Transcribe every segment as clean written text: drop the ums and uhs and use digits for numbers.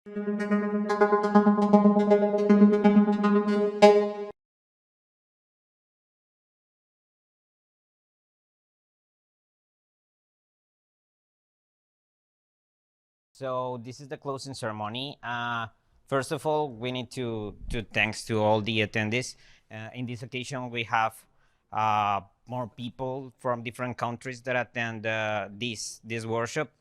So this is the closing ceremony. First of all, we need to thanks to all the attendees. In this occasion, we have more people from different countries that attend this workshop,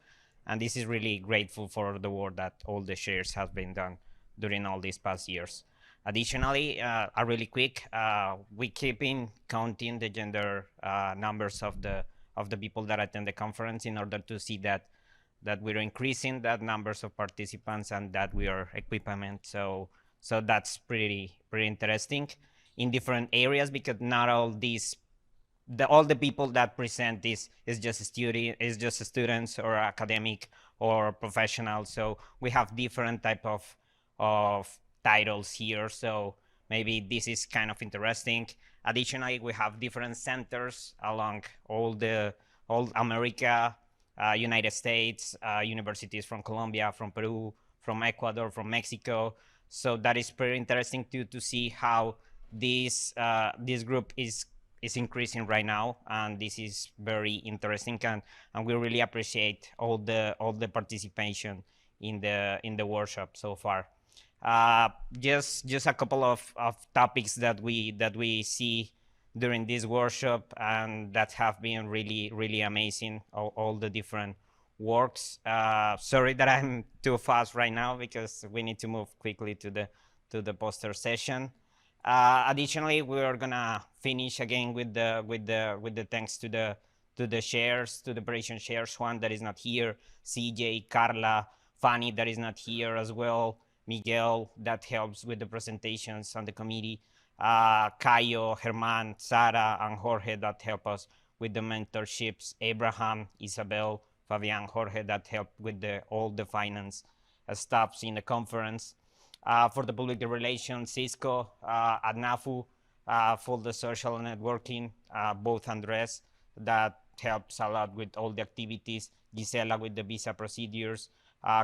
and this is really grateful for the work that all the shares have been done during all these past years. Additionally, a really quick, we keep in counting the gender numbers of the people that attend the conference in order to see that we're increasing that numbers of participants and that we are equipment. So that's pretty interesting in different areas, because not all these all the people that present this is just students or academic or professionals. So we have different type of titles here. So maybe this is kind of interesting. Additionally, we have different centers along all America, United States, universities from Colombia, from Peru, from Ecuador, from Mexico. So that is pretty interesting to see how this group is increasing right now, and this is very interesting, and we really appreciate all the participation in the workshop so far. Just a couple of topics that we see during this workshop and that have been really amazing, all the different works. Sorry that I'm too fast right now because we need to move quickly to the poster session. Additionally, we are gonna finish again with the thanks to the shares, to the operation shares, Juan that is not here, CJ, Carla, Fanny that is not here as well, Miguel that helps with the presentations on the committee, Caio, Herman, Sara, and Jorge that help us with the mentorships, Abraham, Isabel, Fabian, Jorge that help with all the finance staffs in the conference. For the public relations, Cisco, Adnafu, for the social networking, both Andres that helps a lot with all the activities, Gisela with the visa procedures,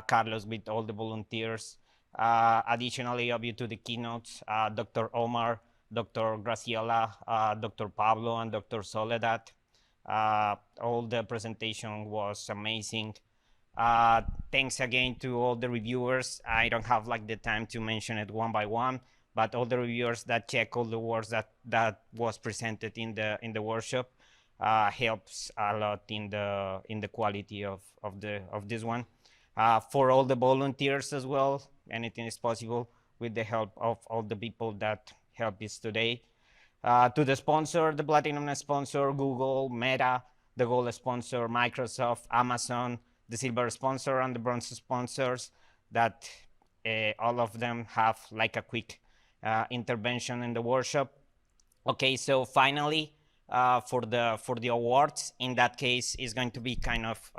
Carlos with all the volunteers. Additionally, up to the keynotes, Dr. Omar, Dr. Graciela, Dr. Pablo, and Dr. Soledad. All the presentation was amazing. Thanks again to all the reviewers. I don't have like the time to mention it one by one, but all the reviewers that check all the works that was presented in the workshop helps a lot in the quality of this one. For all the volunteers as well, anything is possible with the help of all the people that help us today. To the sponsor, the platinum sponsor, Google, Meta, the gold sponsor, Microsoft, Amazon, the silver sponsor, and the bronze sponsors, that all of them have like a quick intervention in the workshop. Okay, so finally, for the awards, in that case, is going to be kind of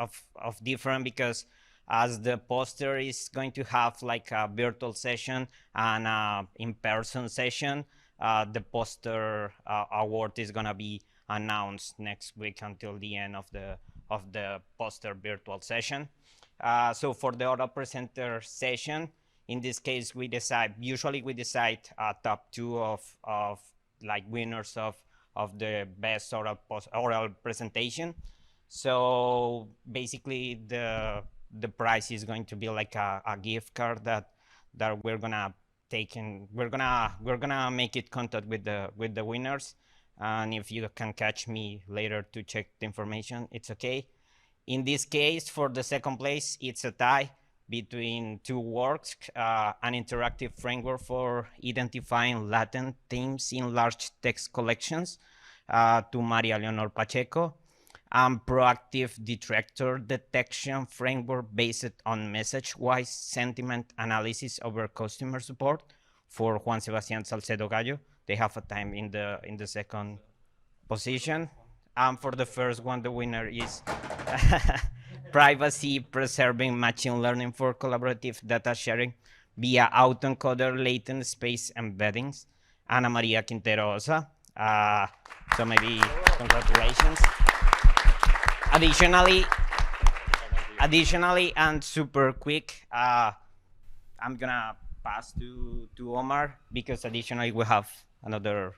different, because as the poster is going to have like a virtual session and a in-person session, the poster award is gonna be announced next week until the end of the poster virtual session. So for the oral presenter session, in this case, usually we decide top 2 of like winners of the best oral presentation. So basically the prize is going to be like a gift card that we're gonna take, and we're gonna make it contact with the winners. And if you can catch me later to check the information, it's okay. In this case, for the second place, it's a tie between 2 works, an interactive framework for identifying latent themes in large text collections, to Maria Leonor Pacheco, and proactive detractor detection framework based on message-wise sentiment analysis over customer support, for Juan Sebastián Salcedo Gallo. They have a time in the second position. And for the first one, the winner is privacy preserving machine learning for collaborative data sharing via autoencoder latent space embeddings, Ana Maria Quintero Osa. So maybe congratulations. Additionally, and super quick, I'm gonna pass to Omar, because additionally we have another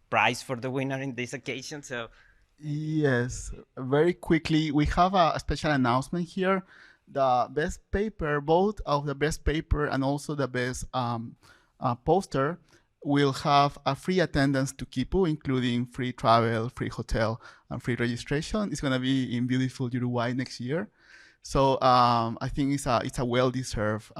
prize for the winner in this occasion. So Yes, very quickly, we have a special announcement here. The best paper, both of the best paper and also the best poster, will have a free attendance to Kipu, including free travel, free hotel, and free registration. It's going to be in beautiful Uruguay next year. So I think it's a well-deserved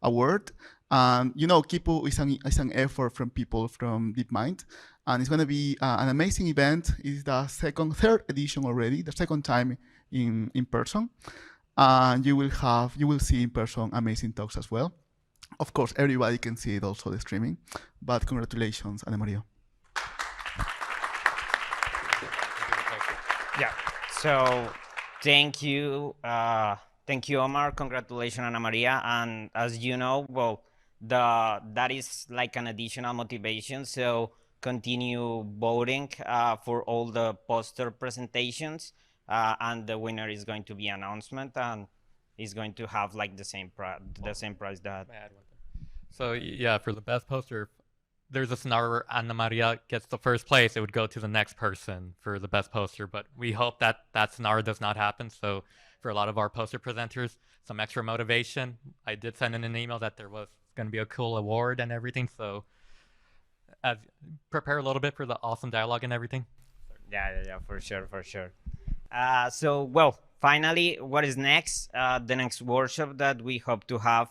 award. And Kipu is an effort from people from DeepMind, and it's going to be an amazing event. It's the third edition already, the second time in person, and you will see in person amazing talks as well. Of course, everybody can see it also the streaming, but congratulations, Ana Maria. yeah, so thank you, Omar. Congratulations, Ana Maria. And as you know, well, that is like an additional motivation. So continue voting for all the poster presentations, and the winner is going to be announcement, and is going to have like the same price that. So yeah, for the best poster, there's a scenario where Ana Maria gets the first place, it would go to the next person for the best poster. But we hope that that scenario does not happen. So for a lot of our poster presenters, some extra motivation. I did send in an email that there was going to be a cool award and everything. So prepare a little bit for the awesome dialogue and everything. Yeah, for sure. So, well, finally, what is next? The next workshop that we hope to have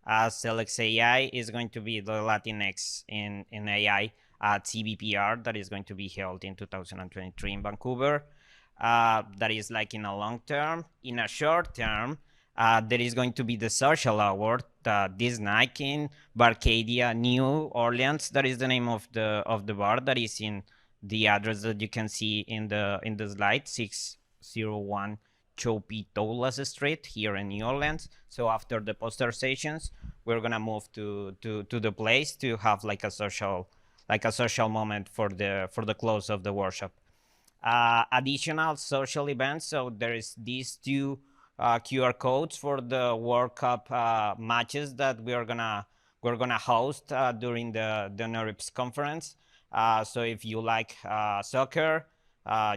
as LXAI is going to be the LatinX in AI at CBPR, that is going to be held in 2023 in Vancouver. That is like in a long term. In a short term, there is going to be the social award this night in Barcadia, New Orleans. That is the name of the bar. That is in the address that you can see in the slide, 601 Chopitolas Street here in New Orleans. So after the poster sessions, we're gonna move to the place to have like a social moment for the close of the workshop. Additional social events. So there is these two QR codes for the World Cup matches that we're gonna host during the NeurIPS conference. So if you like soccer,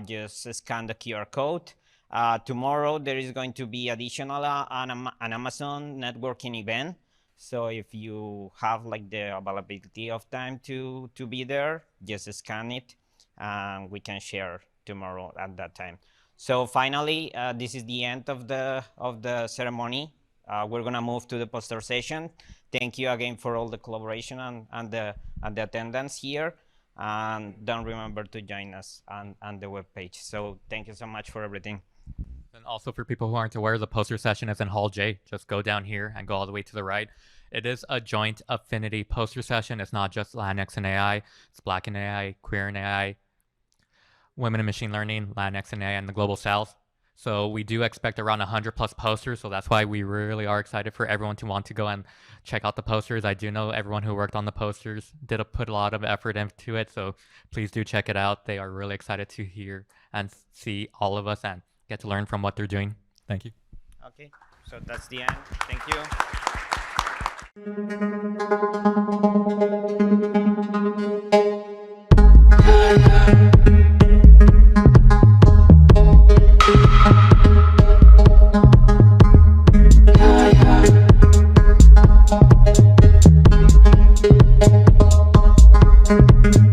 just scan the QR code. Tomorrow there is going to be additional an Amazon networking event. So if you have like the availability of time to be there, just scan it, and we can share tomorrow at that time. So finally, this is the end of the ceremony. We're gonna move to the poster session. Thank you again for all the collaboration and the attendance here. And don't remember to join us on the webpage. So thank you so much for everything. And also for people who aren't aware, the poster session is in Hall J. Just go down here and go all the way to the right. It is a joint affinity poster session. It's not just Latinx and AI. It's Black and AI, Queer and AI, Women in Machine Learning, Latinx and AI, and the Global South. So we do expect around 100 plus posters. So that's why we really are excited for everyone to want to go and check out the posters. I do know everyone who worked on the posters did put a lot of effort into it. So please do check it out. They are really excited to hear and see all of us and get to learn from what they're doing. Thank you. Okay, so that's the end. Thank you. Thank you.